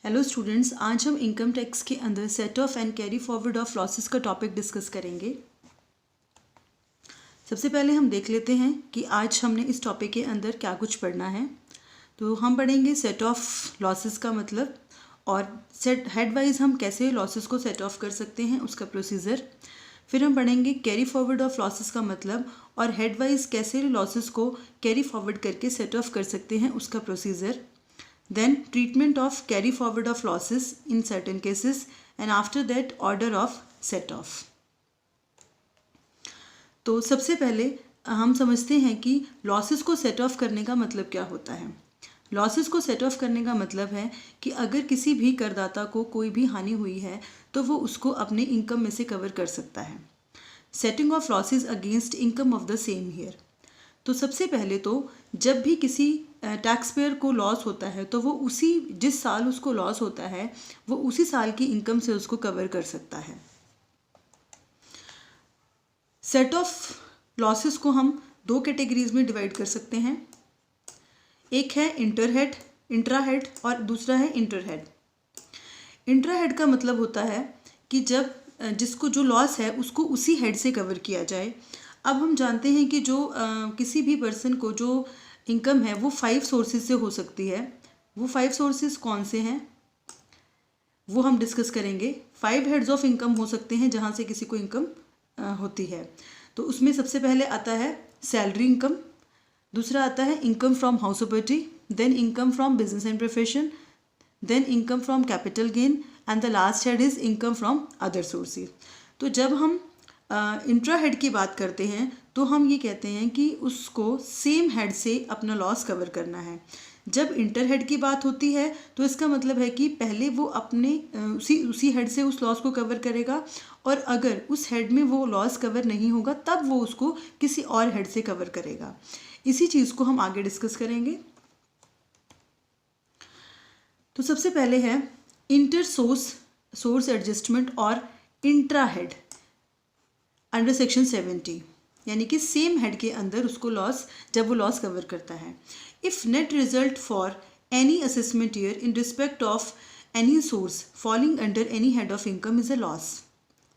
Hello students, आज हम income tax के अंदर set of and carry forward of losses का टॉपिक डिस्कस करेंगे। सबसे पहले हम देख लेते हैं कि आज हमने इस टॉपिक के अंदर क्या कुछ पढ़ना है। तो हम पढ़ेंगे सेट ऑफ लॉसेस का मतलब और सेट हेड वाइज हम कैसे लॉसेस को सेट ऑफ कर सकते हैं उसका प्रोसीजर। फिर हम पढ़ेंगे कैरी फॉरवर्ड ऑफ लॉसेस का मतलब और हेड वाइज कैसे लॉसेस को कैरी फॉरवर्ड करके सेट ऑफ कर सकते हैं उसका procedure. Then treatment of carry forward of losses in certain cases and after that order of set off। तो सबसे पहले हम समझते हैं कि लॉसेस को सेट ऑफ करने का मतलब क्या होता है। लॉसेस को सेट ऑफ करने का मतलब है कि अगर किसी भी करदाता को कोई भी हानि हुई है तो वो उसको अपने इनकम में से कवर कर सकता है। Setting of losses against income of the same year. तो सबसे पहले तो जब भी किसी टैक्स पेयर को लॉस होता है तो वो उसी जिस साल उसको लॉस होता है वो उसी साल की इनकम से उसको कवर कर सकता है। सेट ऑफ लॉसेस को हम दो कैटेगरीज में डिवाइड कर सकते हैं। एक है इंटरहेड, इंट्राहेड और दूसरा है इंटरहेड। इंट्राहेड का मतलब होता है कि जब जिसको जो लॉस है उसको उसी हेड से कवर किया जाए। अब हम जानते हैं कि जो किसी भी पर्सन को जो इनकम है वो 5 सोर्सेज से हो सकती है। वो 5 सोर्सेज कौन से हैं वो हम डिस्कस करेंगे। 5 हेड्स ऑफ इनकम हो सकते हैं जहाँ से किसी को इनकम होती है। तो उसमें सबसे पहले आता है सैलरी इनकम, दूसरा आता है income from house property, then income from business and profession, then income from capital gain and the last head is income from other sources. तो जब हम इंट्रा हेड की बात करते हैं तो हम ये कहते हैं कि उसको सेम हेड से अपना लॉस कवर करना है। जब इंटर हेड की बात होती है तो इसका मतलब है कि पहले वो अपने उसी हेड से उस लॉस को कवर करेगा और अगर उस हेड में वो लॉस कवर नहीं होगा तब वो उसको किसी और हेड से कवर करेगा। इसी चीज़ को हम आगे डिस्कस करेंगे। तो सबसे पहले है इंटर सोर्स एडजस्टमेंट और इंट्रा हेड अंडर सेक्शन 70, यानी कि सेम हेड के अंदर उसको लॉस जब वो लॉस कवर करता है। If net result for any assessment year in respect of any source falling under any head of income is a loss,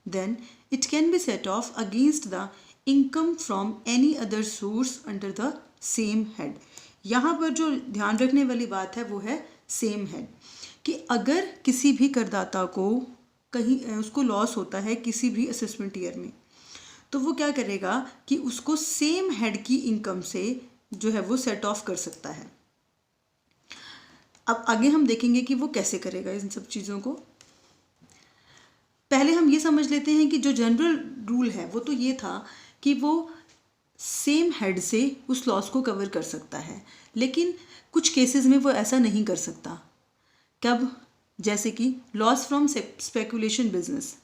then it can be set off against the income from any other source under the same head. यहाँ पर जो ध्यान रखने वाली बात है वो है सेम हेड, कि अगर किसी भी करदाता को कहीं उसको लॉस होता है किसी भी असेसमेंट ईयर में तो वो क्या करेगा कि उसको सेम हेड की इनकम से जो है वो सेट ऑफ कर सकता है। अब आगे हम देखेंगे कि वो कैसे करेगा इन सब चीज़ों को। पहले हम ये समझ लेते हैं कि जो जनरल रूल है वो तो ये था कि वो सेम हेड से उस लॉस को कवर कर सकता है, लेकिन कुछ केसेस में वो ऐसा नहीं कर सकता। कब? जैसे कि लॉस फ्रॉम स्पेकुलेशन बिजनेस।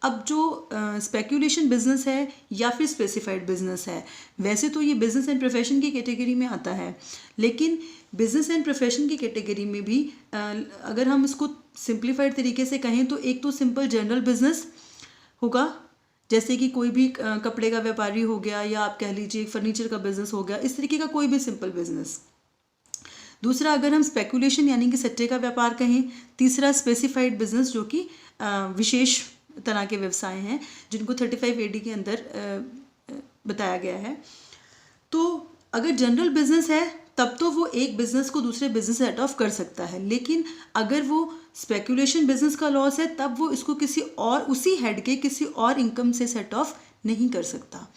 अब जो स्पेकुलेशन बिजनेस है या फिर स्पेसिफाइड बिजनेस है, वैसे तो ये बिजनेस एंड प्रोफेशन की कैटेगरी में आता है, लेकिन बिजनेस एंड प्रोफेशन की कैटेगरी में भी अगर हम इसको सिंप्लीफाइड तरीके से कहें तो एक तो सिंपल जनरल बिजनेस होगा, जैसे कि कोई भी कपड़े का व्यापारी हो गया या आप कह लीजिए फर्नीचर का बिजनेस हो गया, इस तरीके का कोई भी सिंपल बिजनेस। दूसरा अगर हम स्पेकुलेशन यानी कि सट्टे का व्यापार कहें। तीसरा स्पेसिफाइड बिजनेस जो कि विशेष तरह के व्यवसाय हैं जिनको 35 AD के अंदर बताया गया है। तो अगर जनरल बिजनेस है तब तो वो एक बिजनेस को दूसरे बिजनेस सेट ऑफ कर सकता है, लेकिन अगर वो स्पेकुलेशन बिजनेस का लॉस है तब वो इसको किसी और उसी हेड के किसी और इनकम से सेट ऑफ नहीं कर सकता।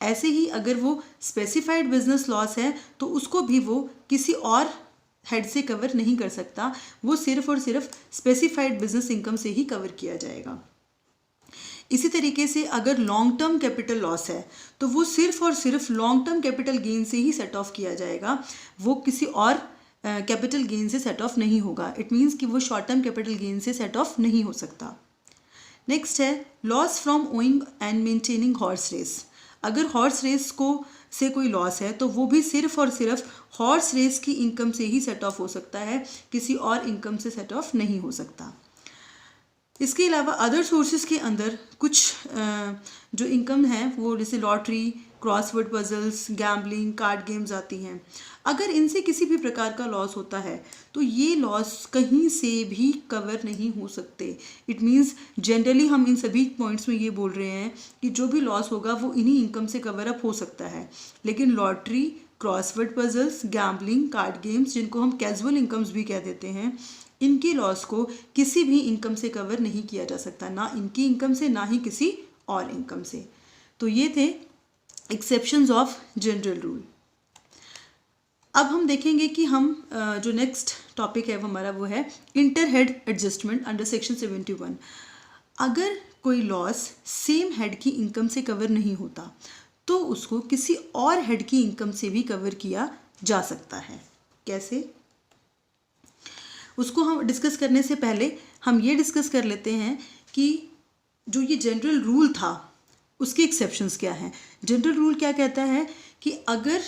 ऐसे ही अगर वो स्पेसिफाइड बिजनेस लॉस है तो उसको भी वो किसी और हेड से कवर नहीं कर सकता, वो सिर्फ और सिर्फ स्पेसिफाइड बिजनेस इनकम से ही कवर किया जाएगा। इसी तरीके से अगर लॉन्ग टर्म कैपिटल लॉस है तो वो सिर्फ और सिर्फ लॉन्ग टर्म कैपिटल गेन से ही सेट ऑफ किया जाएगा, वो किसी और कैपिटल गेन से सेट ऑफ नहीं होगा। इट मीन्स कि वो शॉर्ट टर्म कैपिटल गेन से सेट ऑफ नहीं हो सकता। नेक्स्ट है loss from owning and maintaining horse race. अगर हॉर्स रेस को से कोई लॉस है तो वो भी सिर्फ और सिर्फ हॉर्स रेस की इनकम से ही सेट ऑफ हो सकता है, किसी और इनकम से सेट ऑफ नहीं हो सकता। इसके अलावा अदर सोर्सेज के अंदर कुछ जो इनकम है वो जैसे lottery, crossword puzzles, gambling, card games आती हैं। अगर इनसे किसी भी प्रकार का लॉस होता है तो ये लॉस कहीं से भी कवर नहीं हो सकते। इट मीन्स जनरली हम इन सभी पॉइंट्स में ये बोल रहे हैं कि जो भी लॉस होगा वो इन्हीं इनकम से कवर अप हो सकता है, लेकिन lottery, crossword puzzles, gambling, card games, जिनको हम कैजुअल इनकम्स भी कह देते हैं, इनकी लॉस को किसी भी इनकम से कवर नहीं किया जा सकता, ना इनकी इनकम से ना ही किसी और इनकम से। तो ये थे एक्सेप्शंस ऑफ जनरल रूल। अब हम देखेंगे कि हम जो नेक्स्ट टॉपिक है वो हमारा वो है inter head adjustment under section 71। अगर कोई लॉस सेम हेड की इनकम से कवर नहीं होता तो उसको किसी और हेड की इनकम से भी कवर किया जा सकता है। कैसे? उसको हम डिस्कस करने से पहले हम ये डिस्कस कर लेते हैं कि जो ये जनरल रूल था उसके एक्सेप्शंस क्या हैं। जनरल रूल क्या कहता है कि अगर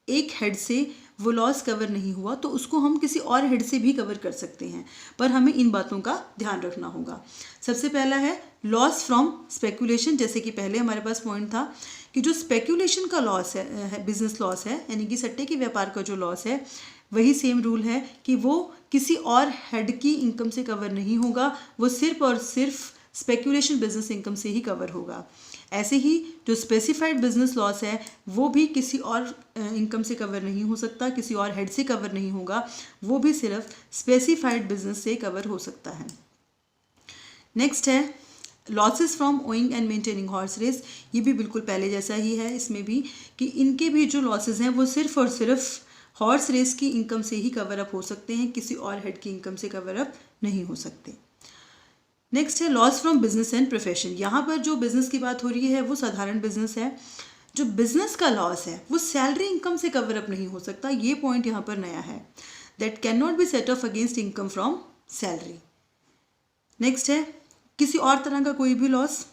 एक हेड से वो लॉस कवर नहीं हुआ तो उसको हम किसी और हेड से भी कवर कर सकते हैं, पर हमें इन बातों का ध्यान रखना होगा। सबसे पहला है लॉस फ्रॉम स्पेकुलेशन। जैसे कि पहले हमारे पास पॉइंट था कि जो स्पेकुलेशन का लॉस है, बिजनेस लॉस है, यानी कि सट्टे के व्यापार का जो लॉस है, वही सेम रूल है कि वो किसी और हेड की इनकम से कवर नहीं होगा, वो सिर्फ और सिर्फ स्पेकुलेशन बिजनेस इनकम से ही कवर होगा। ऐसे ही जो स्पेसिफाइड बिजनेस लॉस है वो भी किसी और इनकम से कवर नहीं हो सकता, किसी और हेड से कवर नहीं होगा, वो भी सिर्फ स्पेसिफाइड बिजनेस से कवर हो सकता है। नेक्स्ट है losses from owning and maintaining horse race. ये भी बिल्कुल पहले जैसा ही है इसमें भी कि इनके भी जो लॉसेस हैं वो सिर्फ और सिर्फ हॉर्स रेस की इनकम से ही कवर अप हो सकते हैं, किसी और हेड की इनकम से कवर अप नहीं हो सकते। नेक्स्ट है loss from business and profession. यहाँ पर जो बिजनेस की बात हो रही है वो साधारण बिजनेस है। जो बिजनेस का लॉस है वो सैलरी इनकम से कवर अप नहीं हो सकता। ये पॉइंट यहाँ पर नया है, that can not be set off against income from salary. Next है किसी और तरह का कोई भी loss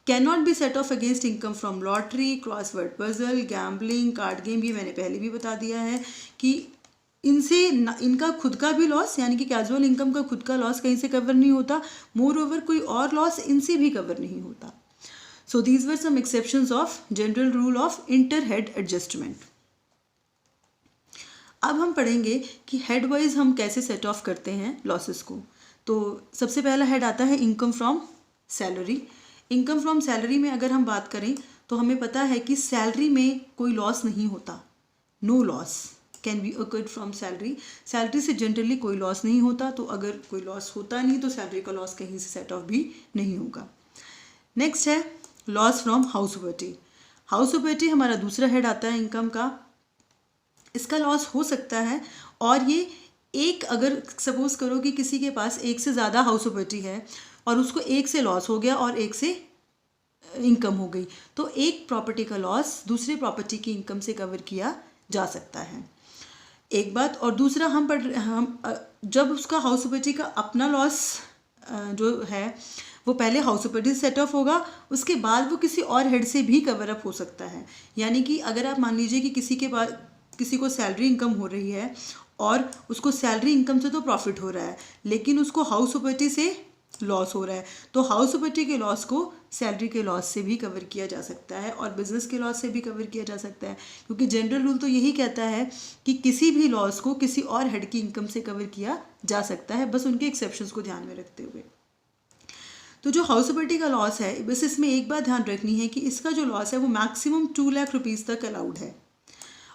can not be set off against income from lottery, crossword puzzle, gambling, card game. ये मैंने पहले भी बता दिया है कि इनसे इनका खुद का भी लॉस यानी कि कैजुअल इनकम का खुद का लॉस कहीं से कवर नहीं होता, मोर ओवर कोई और लॉस इनसे भी कवर नहीं होता। So these were some exceptions of general rule of inter head adjustment. अब हम पढ़ेंगे कि हेड वाइज हम कैसे सेट ऑफ करते हैं लॉसेस को। तो सबसे पहला हेड आता है income from salary. Income from salary में अगर हम बात करें तो हमें पता है कि सैलरी में कोई लॉस नहीं होता, no loss can be accrued from salary. Salary से जनरली कोई लॉस नहीं होता, तो अगर कोई लॉस होता नहीं तो सैलरी का लॉस कहीं से सेट ऑफ भी नहीं होगा। नेक्स्ट है loss from house property. House property हमारा दूसरा हेड आता है इनकम का। इसका लॉस हो सकता है और ये एक, अगर सपोज करो कि किसी के पास एक से ज़्यादा हाउस प्रॉपर्टी है और उसको एक से लॉस हो गया और एक से इनकम हो गई, तो एक प्रॉपर्टी का लॉस दूसरे प्रॉपर्टी की इनकम से कवर किया जा सकता है, एक बात। और दूसरा हम जब उसका हाउस प्रॉपर्टी का अपना लॉस जो है वो पहले हाउस प्रॉपर्टी से सेट ऑफ होगा, उसके बाद वो किसी और हेड से भी कवर अप हो सकता है। यानी कि अगर आप मान लीजिए कि किसी को सैलरी इनकम हो रही है और उसको सैलरी इनकम से तो प्रॉफिट हो रहा है, लेकिन उसको हाउस प्रॉपर्टी से लॉस हो रहा है, तो हाउस प्रॉपर्टी के लॉस को सैलरी के लॉस से भी कवर किया जा सकता है और बिजनेस के लॉस से भी कवर किया जा सकता है, क्योंकि जनरल रूल तो यही कहता है कि किसी भी लॉस को किसी और हेड की इनकम से कवर किया जा सकता है, बस उनके एक्सेप्शंस को ध्यान में रखते हुए। तो जो हाउस प्रॉपर्टी का लॉस है, बस इसमें एक बात ध्यान रखनी है कि इसका जो लॉस है वो मैक्सिमम 2 लाख रुपीज़ तक अलाउड है।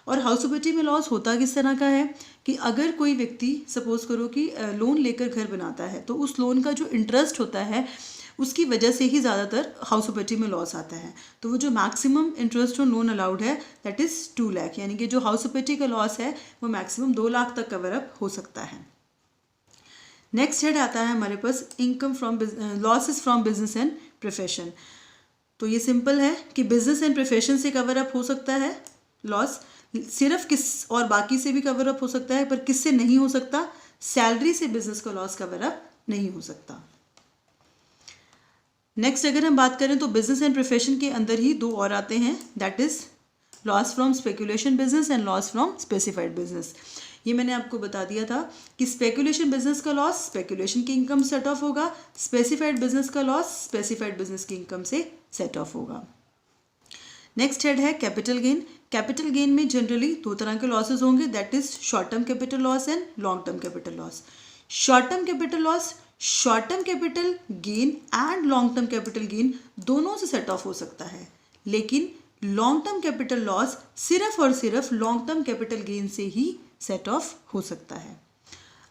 और हाउस प्रॉपर्टी में लॉस होता किस तरह का है कि अगर कोई व्यक्ति सपोज करो कि लोन लेकर घर बनाता है, तो उस लोन का जो इंटरेस्ट होता है उसकी वजह से ही ज़्यादातर हाउस प्रॉपर्टी में लॉस आता है। तो वो जो maximum interest on loan allowed है दैट इज़ 2 लाख, यानी कि जो हाउस प्रॉपर्टी का लॉस है वो मैक्सिमम 2 लाख तक कवर अप हो सकता है। नेक्स्ट हेड आता है हमारे पास income from losses from business and profession. तो ये सिंपल है कि बिजनेस एंड प्रोफेशन से कवर अप हो सकता है लॉस, सिर्फ किस और बाकी से भी कवर अप हो सकता है, पर किससे नहीं हो सकता, सैलरी से बिजनेस का लॉस कवर अप नहीं हो सकता। नेक्स्ट अगर हम बात करें तो बिजनेस एंड प्रोफेशन के अंदर ही 2 और आते हैं, that is loss from speculation business and loss from specified business. ये मैंने आपको बता दिया था कि स्पेकुलेशन बिजनेस का लॉस स्पेकुलेशन की इनकम सेट ऑफ होगा, स्पेसिफाइड बिजनेस का लॉस स्पेसिफाइड बिजनेस की इनकम से सेट ऑफ होगा। नेक्स्ट हेड है कैपिटल गेन। कैपिटल गेन में जनरली दो तरह के लॉसेस होंगे, that is short term capital loss and long term capital loss. Short term capital loss short term capital gain and long term capital gain दोनों से set of हो सकता है, लेकिन लॉन्ग टर्म कैपिटल लॉस सिर्फ और सिर्फ लॉन्ग टर्म कैपिटल गेन से ही सेट ऑफ हो सकता है।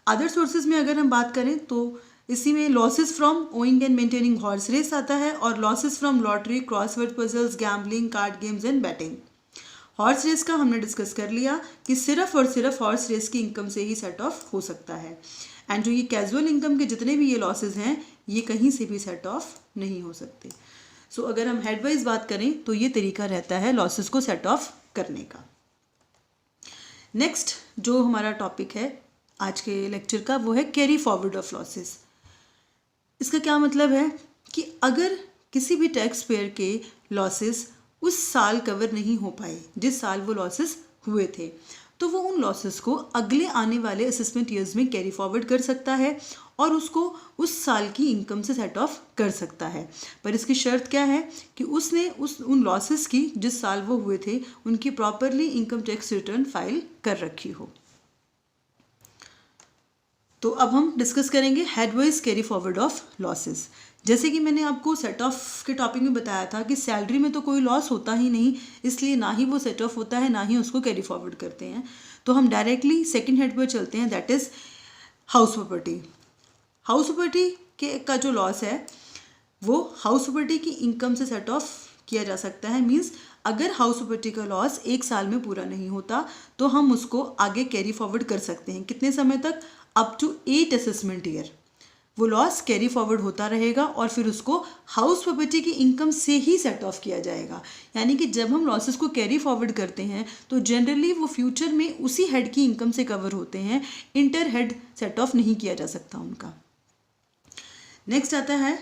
अदर सोर्सेज में अगर हम बात करें तो इसी में losses from owning and maintaining horse race आता है, और losses from lottery, crossword puzzles, gambling, card games and betting. Horse race का हमने डिस्कस कर लिया कि सिर्फ और सिर्फ हॉर्स रेस की इनकम से ही सेट ऑफ हो सकता है, एंड जो ये कैजुअल इनकम के जितने भी ये लॉसेज हैं ये कहीं से भी सेट ऑफ नहीं हो सकते। सो अगर हम हेड वाइज बात करें तो ये तरीका रहता है लॉसेस को सेट ऑफ करने का। नेक्स्ट जो हमारा टॉपिक है आज के लेक्चर का वो है कैरी फॉरवर्ड ऑफ लॉसेस। इसका क्या मतलब है कि अगर किसी भी टैक्स पेयर के लॉसेस उस साल कवर नहीं हो पाए जिस साल वो लॉसेस हुए थे, तो वो उन लॉसेस को अगले आने वाले असेसमेंट ईयर्स में कैरी फॉरवर्ड कर सकता है और उसको उस साल की इनकम से सेट ऑफ कर सकता है। पर इसकी शर्त क्या है कि उसने उन लॉसेस की जिस साल वो हुए थे उनकी properly income tax return file कर रखी हो। तो अब हम डिस्कस करेंगे हेडवाइज कैरी फॉरवर्ड ऑफ लॉसेस। जैसे कि मैंने आपको सेट ऑफ के टॉपिक में बताया था कि सैलरी में तो कोई लॉस होता ही नहीं, इसलिए ना ही वो सेट ऑफ होता है ना ही उसको कैरी फॉरवर्ड करते हैं। तो हम डायरेक्टली सेकंड हेड पर चलते हैं, that is house property. House property के का जो लॉस है वो हाउस प्रॉपर्टी की इनकम से सेट ऑफ किया जा सकता है। मीन्स अगर हाउस प्रॉपर्टी का लॉस एक साल में पूरा नहीं होता तो हम उसको आगे कैरी फॉरवर्ड कर सकते हैं। कितने समय तक? अप टू 8 असेसमेंट ईयर वो लॉस कैरी फॉरवर्ड होता रहेगा और फिर उसको हाउस प्रॉपर्टी की इनकम से ही सेट ऑफ किया जाएगा। यानी कि जब हम लॉसेस को कैरी फॉरवर्ड करते हैं तो जनरली वो फ्यूचर में उसी हेड की इनकम से कवर होते हैं, इंटर हेड सेट ऑफ नहीं किया जा सकता उनका। नेक्स्ट आता है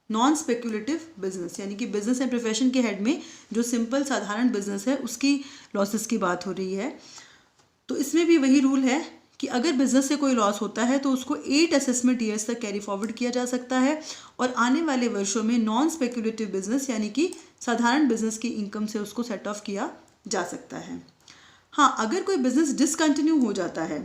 नॉन स्पेक्यूलेटिव बिजनेस, यानी कि बिजनेस एंड प्रोफेशन के हेड में जो सिंपल साधारण बिजनेस है उसकी लॉसेस की बात हो रही है। तो इसमें भी वही रूल है कि अगर बिजनेस से कोई लॉस होता है तो उसको 8 असेसमेंट ईयर्स तक कैरी फॉरवर्ड किया जा सकता है और आने वाले वर्षों में नॉन स्पेक्यूलेटिव बिजनेस यानी कि साधारण बिजनेस की इनकम से उसको सेट ऑफ किया जा सकता है। हाँ, अगर कोई बिजनेस डिसकंटिन्यू हो जाता है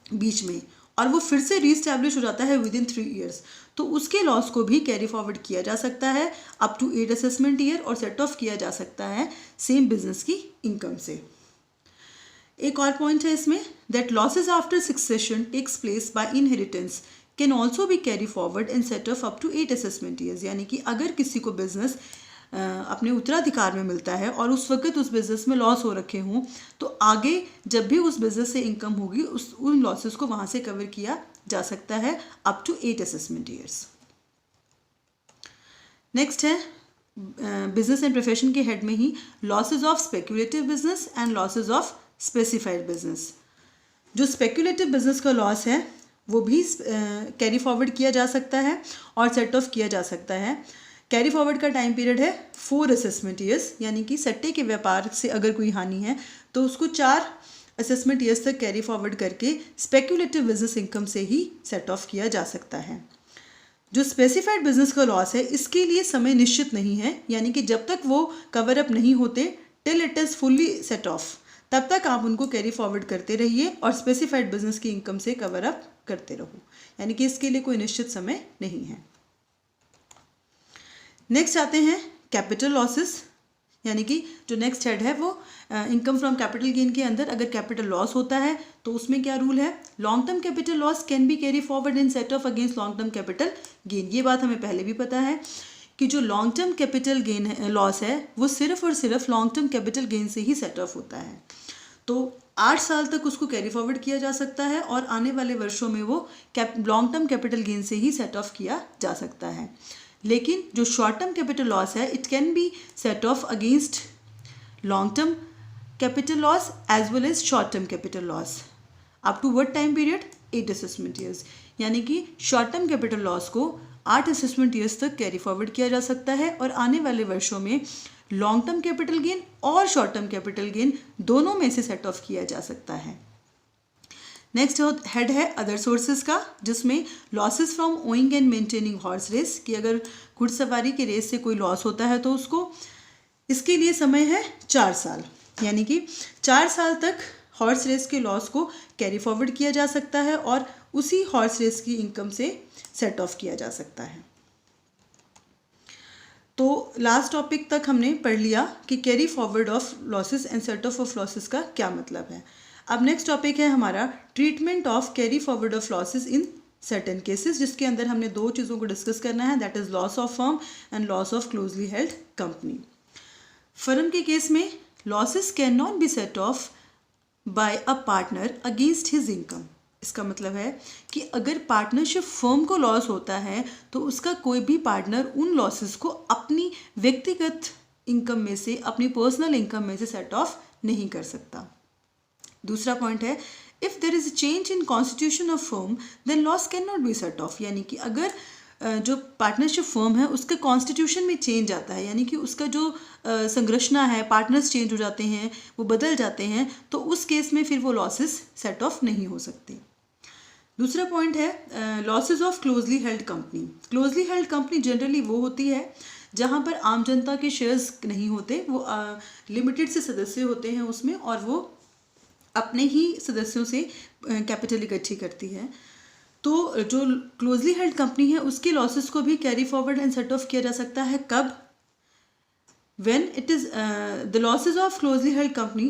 बीच में और वो फिर से रीस्टैब्लिश हो जाता है विद इन 3 ईयर्स, तो उसके लॉस को भी कैरी फॉरवर्ड किया जा सकता है अप टू 8 असेसमेंट ईयर और सेट ऑफ किया जा सकता है सेम बिजनेस की इनकम से। एक और पॉइंट है इसमें, that losses after succession takes place by inheritance can also be carry forward and set off up to 8 assessment years. यानी कि अगर किसी को बिजनेस अपने उत्तराधिकार में मिलता है और उस वक्त उस बिज़नेस में लॉस हो रखे हों तो आगे जब भी उस बिज़नेस से इनकम होगी उन लॉसेस को वहाँ से कवर किया जा सकता है up to 8 assessment years. Next है बिजनेस एंड प्रोफेशन के हेड में ही losses of speculative business and losses of specified business. जो स्पेक्यूलेटिव बिजनेस का लॉस है वो भी कैरी फॉरवर्ड किया जा सकता है और सेट ऑफ किया जा सकता है। कैरी फॉरवर्ड का टाइम पीरियड है 4 असेसमेंट ईयर्स, यानी कि सट्टे के व्यापार से अगर कोई हानि है तो उसको 4 असेसमेंट ईयर्स तक कैरी फॉरवर्ड करके स्पेक्यूलेटिव बिजनेस इनकम से ही सेट ऑफ किया जा सकता है। जो स्पेसिफाइड बिजनेस का लॉस है इसके लिए समय निश्चित नहीं है, यानी कि जब तक वो कवर अप नहीं होते till it is fully set of तब तक आप उनको कैरी फॉरवर्ड करते रहिए और स्पेसिफाइड बिजनेस की इनकम से कवर अप करते रहो, यानी कि इसके लिए कोई निश्चित समय नहीं है। नेक्स्ट आते हैं कैपिटल लॉसेस, यानी कि जो नेक्स्ट हेड है वो इनकम फ्रॉम कैपिटल गेन के अंदर अगर कैपिटल लॉस होता है तो उसमें क्या रूल है, long term capital loss can B carry forward in set off against long term capital gain. ये बात हमें पहले भी पता है कि जो long term capital gain loss है वो सिर्फ और सिर्फ लॉन्ग टर्म कैपिटल गेन से ही सेट ऑफ होता है। तो 8 साल तक उसको कैरी फॉरवर्ड किया जा सकता है और आने वाले वर्षों में वो लॉन्ग टर्म कैपिटल गेन से ही सेट ऑफ किया जा सकता है। लेकिन जो शॉर्ट टर्म कैपिटल लॉस है it can be set off against long term capital loss as well as short term capital loss up to what time period 8 assessment years. यानी कि शॉर्ट टर्म कैपिटल लॉस को 8 assessment years तक carry forward किया जा सकता है और आने वाले वर्षों में लॉन्ग टर्म कैपिटल गेन और शॉर्ट टर्म कैपिटल गेन दोनों में से सेट ऑफ किया जा सकता है। नेक्स्ट हेड है अदर सोर्सेज का, जिसमें losses from owning and maintaining horse race, कि अगर घुड़सवारी के रेस से कोई लॉस होता है तो उसको इसके लिए समय है 4 साल, यानी कि 4 साल तक हॉर्स रेस के लॉस को कैरी फॉरवर्ड किया जा सकता है और उसी हॉर्स रेस की इनकम से सेट ऑफ किया जा सकता है। तो लास्ट टॉपिक तक हमने पढ़ लिया कि carry forward of losses and set off losses का क्या मतलब है। अब नेक्स्ट टॉपिक है हमारा treatment of carry forward of losses in certain cases, जिसके अंदर हमने 2 चीज़ों को डिस्कस करना है, that is loss of firm and loss of closely held company. Firm के केस में losses can not be set off by a partner against his income. इसका मतलब है कि अगर पार्टनरशिप फर्म को लॉस होता है तो उसका कोई भी पार्टनर उन लॉसेस को अपनी व्यक्तिगत इनकम में से, अपनी पर्सनल इनकम में से सेट ऑफ नहीं कर सकता। दूसरा पॉइंट है, if there is a change in constitution of firm then loss can not be set off. यानी कि अगर जो पार्टनरशिप फर्म है उसके कॉन्स्टिट्यूशन में चेंज आता है, यानी कि उसका जो संरचना है, पार्टनर्स चेंज हो जाते हैं, वो बदल जाते हैं, तो उस केस में फिर वो लॉसेस सेट ऑफ नहीं हो सकते। दूसरा पॉइंट है losses of closely held company. Closely held company generally वो होती है जहाँ पर आम जनता के शेयर्स नहीं होते, वो लिमिटेड से सदस्य होते हैं उसमें, और वो अपने ही सदस्यों से कैपिटल इकट्ठी करती है। तो जो क्लोजली हेल्ड कंपनी है उसके लॉसेस को भी carry forward and set off किया जा सकता है। कब? When it is the losses of closely held company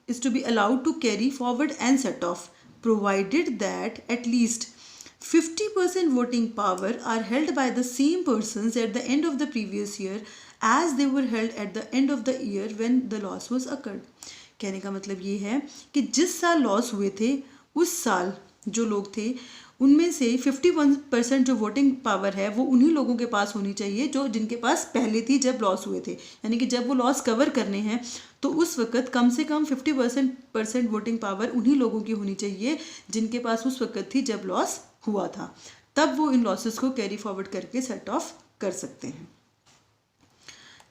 is to be allowed to carry forward and set off provided that at least 50% voting power are held by the same persons at the end of the previous year as they were held at the end of the year when the loss was occurred। कहने का मतलब ये है कि जिस साल loss हुए थे उस साल जो लोग थे उनमें से 51% जो वोटिंग पावर है वो उन्हीं लोगों के पास होनी चाहिए जो जिनके पास पहले थी जब लॉस हुए थे। यानी कि जब वो लॉस कवर करने हैं तो उस वक्त कम से कम 50% वोटिंग पावर उन्हीं लोगों की होनी चाहिए जिनके पास उस वक्त थी जब लॉस हुआ था, तब वो इन लॉसेस को कैरी फॉरवर्ड करके सेट ऑफ कर सकते हैं।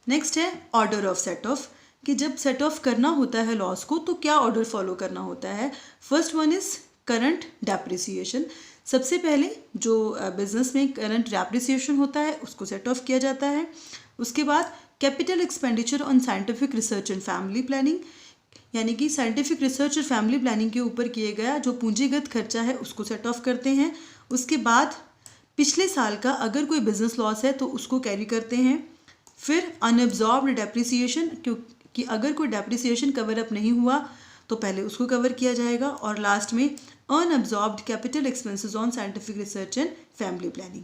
नेक्स्ट है ऑर्डर ऑफ सेट ऑफ, कि जब सेट ऑफ करना होता है लॉस को तो क्या ऑर्डर फॉलो करना होता है। First one is current depreciation. सबसे पहले जो बिजनेस में करंट डेप्रिसिएशन होता है उसको सेट ऑफ किया जाता है। उसके बाद capital expenditure on scientific research and family planning, यानी कि साइंटिफिक रिसर्च और फैमिली प्लानिंग के ऊपर किए गया जो पूंजीगत खर्चा है उसको सेट ऑफ करते हैं। उसके बाद पिछले साल का अगर कोई बिजनेस लॉस है तो उसको कैरी करते हैं। फिर अनएब्जॉर्ब्ड डेप्रिसिएशन, क्योंकि अगर कोई डेप्रिसिएशन कवर अप नहीं हुआ तो पहले उसको कवर किया जाएगा। और लास्ट में unabsorbed capital expenses on scientific research and family planning,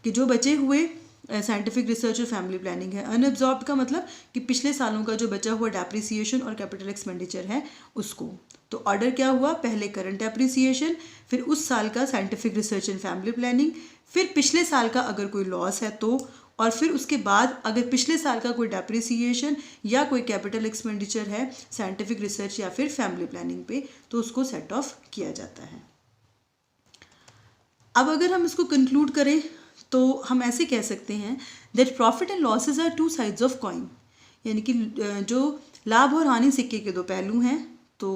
कि जो बचे हुए साइंटिफिक रिसर्च और फैमिली प्लानिंग है। अनअब्जॉर्ब्ड का मतलब कि पिछले सालों का जो बचा हुआ डेप्रिसिएशन और कैपिटल एक्सपेंडिचर है उसको। तो ऑर्डर क्या हुआ, पहले करंट डेप्रिसिएशन, फिर उस साल का scientific research and family planning, फिर पिछले साल का अगर कोई लॉस है तो, और फिर उसके बाद अगर पिछले साल का कोई डेप्रिसिएशन या कोई कैपिटल एक्सपेंडिचर है साइंटिफिक रिसर्च या फिर फैमिली प्लानिंग पे तो उसको सेट ऑफ किया जाता है। अब अगर हम इसको कंक्लूड करें तो हम ऐसे कह सकते हैं that profit and losses are two sides of coin, यानी कि जो लाभ और हानि सिक्के के दो पहलू हैं। तो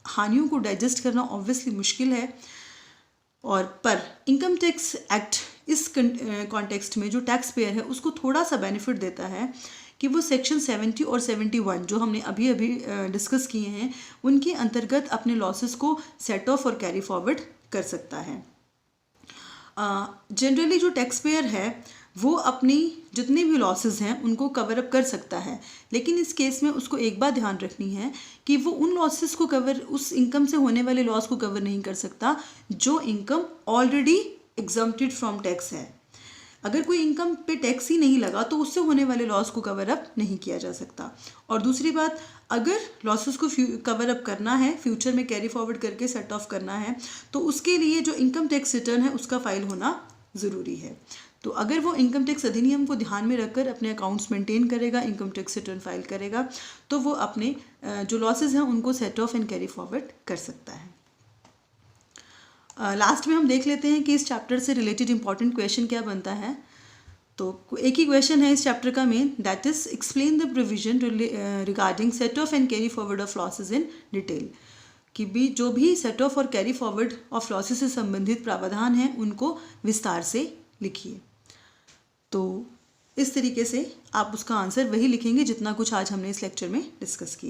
हानियों को डाइजेस्ट करना ऑब्वियसली मुश्किल है, और पर इनकम टैक्स एक्ट इस कॉन्टेक्स्ट में जो टैक्स पेयर है उसको थोड़ा सा बेनिफिट देता है कि वो सेक्शन 70 और 71 जो हमने अभी अभी डिस्कस किए हैं उनके अंतर्गत अपने लॉसेस को सेट ऑफ और कैरी फॉरवर्ड कर सकता है। जनरली जो टैक्स पेयर है वो अपनी जितने भी लॉसेस हैं उनको कवर अप कर सकता है, लेकिन इस केस में उसको एक बात ध्यान रखनी है कि वो उन लॉसेस को कवर, उस इनकम से होने वाले लॉस को कवर नहीं कर सकता जो income already exempted from tax है। अगर कोई इनकम पे टैक्स ही नहीं लगा तो उससे होने वाले लॉस को कवर अप नहीं किया जा सकता। और दूसरी बात, अगर लॉसेस को कवर अप करना है, फ्यूचर में कैरी फॉरवर्ड करके सेट ऑफ करना है, तो उसके लिए जो इनकम टैक्स रिटर्न है उसका फाइल होना ज़रूरी है। तो अगर वो इनकम टैक्स अधिनियम को ध्यान में रखकर अपने अकाउंट्स मेंटेन करेगा, इनकम टैक्स रिटर्न फाइल करेगा, तो वो अपने जो लॉसेस हैं उनको set of and carry forward कर सकता है। लास्ट में हम देख लेते हैं कि इस चैप्टर से रिलेटेड इंपॉर्टेंट क्वेश्चन क्या बनता है। तो एक ही क्वेश्चन है इस चैप्टर का main, that is explain the provision regarding set of and carry forward of losses in detail, कि भी जो भी सेट ऑफ और कैरी फॉरवर्ड ऑफ लॉसेस से संबंधित प्रावधान हैं उनको विस्तार से लिखिए। तो इस तरीके से आप उसका आंसर वही लिखेंगे जितना कुछ आज हमने इस लेक्चर में डिस्कस किया।